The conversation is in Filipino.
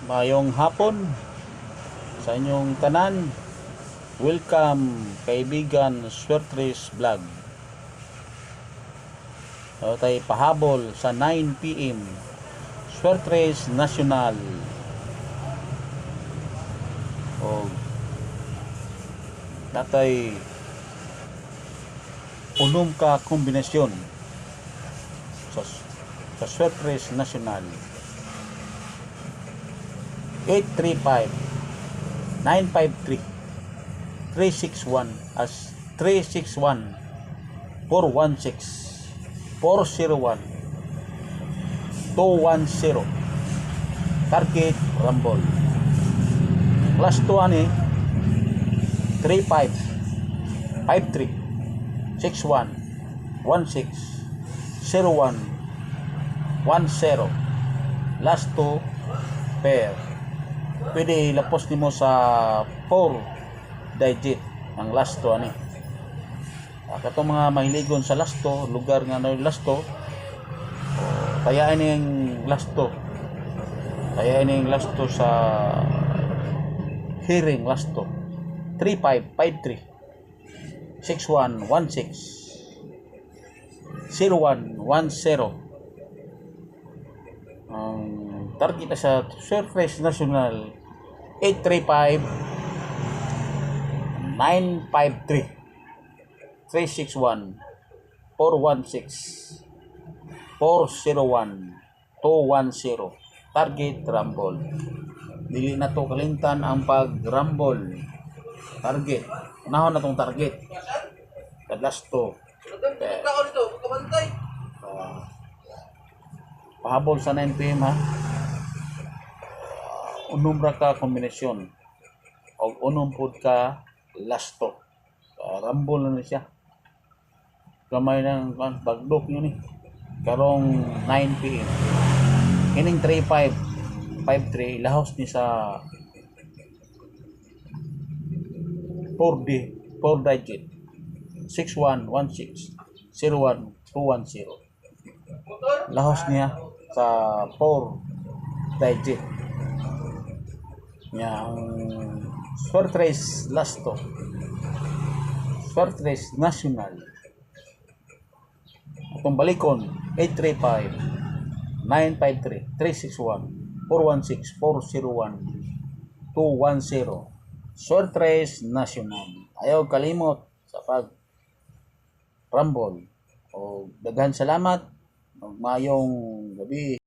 Mayong hapon sa inyong tanan. Welcome kaibigan Swertres Vlog. Tayo pahabol sa 9 PM Swertres National. O natay unom ka kombinasyon sa Swertres National. 835-953-361 as 361-416-401-210 target Rumble. Class 2 ani 35-53-61-16-01-10 last 2 pair. Pwede ilapos nimo sa 4 digit ang last 2 ani. Katong mga mahiligon sa last 2, lugar nga na last 2, tayain ning last 2. Tayain ning last 2 sa hearing last 2. 35-53-61-16-01-10. Target na sa Swertres National 835-953-361-416-401-210 target Rumble. Dili na to kalimtan ang pag-rumble. Target. Unahon na tong target. Last to. Pahabol sa 9 PM ha. Unom ra ka kombinasyon. O unom pod ka last to. Rumble na siya. Gamay ng bagdok yun ni. Karong 9 PM. Kining 35-53 lahos ni sa 4 digit 6116-01-210 lahos niya sa 4 digit yang Swertres last to Swertres National. Itong balikon 835-953-361-416-401-210 Swertres National. Ayaw kalimot sa pag rumble. O daghan salamat. Mayong gabi.